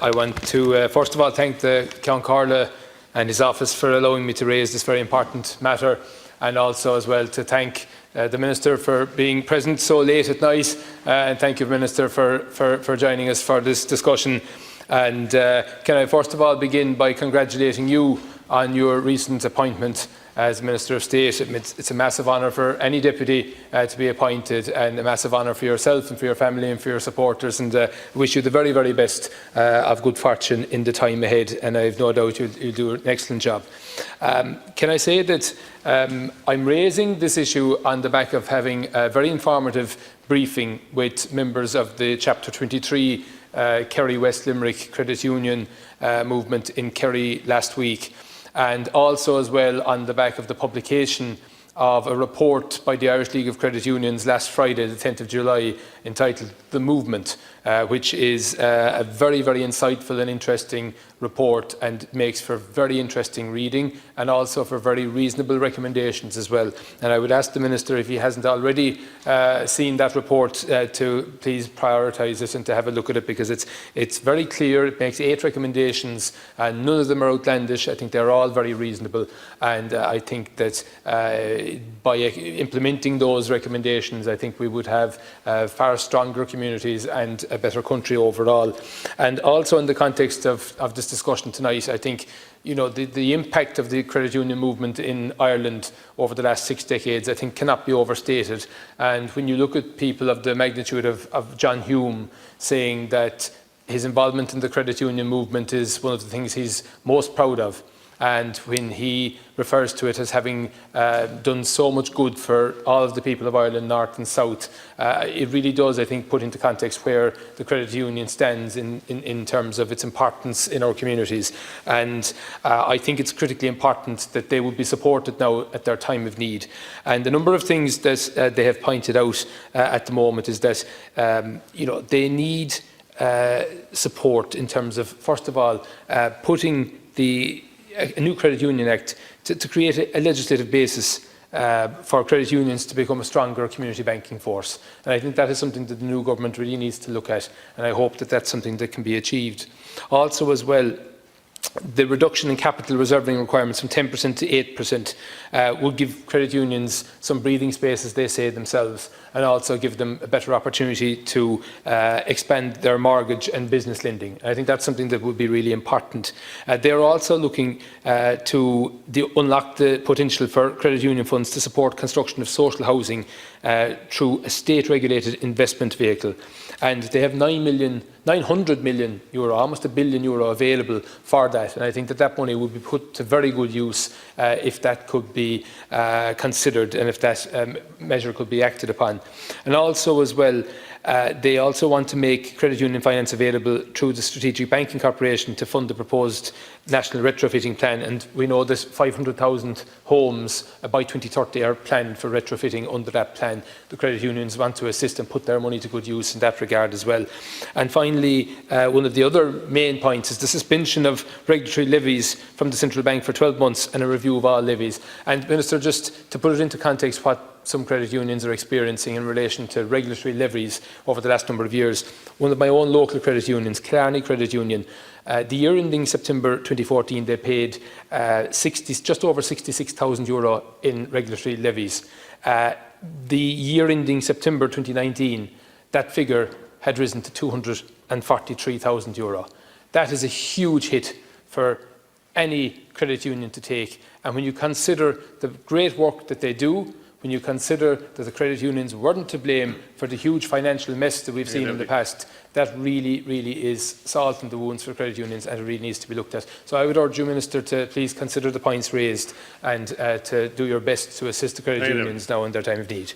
I want to first of all thank the Count Carla and his office for allowing me to raise this very important matter, and also as well to thank the Minister for being present so late at night, and thank you, Minister, for joining us for this discussion. And can I first of all begin by congratulating you on your recent appointment as Minister of State. It's a massive honour for any deputy to be appointed, and a massive honour for yourself and for your family and for your supporters, and wish you the very, very best of good fortune in the time ahead, and I have no doubt you'll do an excellent job. Can I say that I'm raising this issue on the back of having a very informative briefing with members of the Chapter 23 Kerry West Limerick Credit Union movement in Kerry last week, and also as well on the back of the publication of a report by the Irish League of Credit Unions last Friday, the 10th of July, entitled The Movement, which is a very, very insightful and interesting report, and makes for very interesting reading and also for very reasonable recommendations as well. And I would ask the Minister, if he hasn't already seen that report, to please prioritise it and to have a look at it, because it's very clear. It makes 8 recommendations, and none of them are outlandish. I think they're all very reasonable, and I think that by implementing those recommendations, I think we would have far stronger communities and a better country overall. And also in the context of this discussion tonight, I think the impact of the credit union movement in Ireland over the last 6 decades, I think, cannot be overstated. And when you look at people of the magnitude of John Hume saying that his involvement in the credit union movement is one of the things he's most proud of, and when he refers to it as having done so much good for all of the people of Ireland, north and south, it really does, I think, put into context where the credit union stands in terms of its importance in our communities. And I think it's critically important that they would be supported now at their time of need. And a number of things that they have pointed out at the moment is that they need support in terms of, first of all, putting a new Credit Union Act to create a legislative basis for credit unions to become a stronger community banking force. And I think that is something that the new government really needs to look at, and I hope that that's something that can be achieved. Also as well, the reduction in capital reserving requirements from 10% to 8% will give credit unions some breathing space, as they say themselves, and also give them a better opportunity to expand their mortgage and business lending. And I think that's something that would be really important. They're also looking to unlock the potential for credit union funds to support construction of social housing through a state-regulated investment vehicle. And they have €900 million, almost €1 billion available for that. And I think that money would be put to very good use if that could be considered, and if that measure could be acted upon. And also as well, they also want to make credit union finance available through the Strategic Banking Corporation to fund the proposed national retrofitting plan. And we know that 500,000 homes by 2030 are planned for retrofitting under that plan. The credit unions want to assist and put their money to good use in that regard as well. And finally, one of the other main points is the suspension of regulatory levies from the Central Bank for 12 months and a review of all levies. And Minister, just to put it into context what some credit unions are experiencing in relation to regulatory levies over the last number of years. One of my own local credit unions, Killarney Credit Union, the year ending September 2014, they paid just over €66,000 in regulatory levies. The year ending September 2019, that figure had risen to €243,000. That is a huge hit for any credit union to take. And when you consider the great work that they do, when you consider that the credit unions weren't to blame for the huge financial mess that we've seen in the past, that really, really is salt in the wounds for credit unions, and it really needs to be looked at. So I would urge you, Minister, to please consider the points raised and to do your best to assist the credit unions now in their time of need.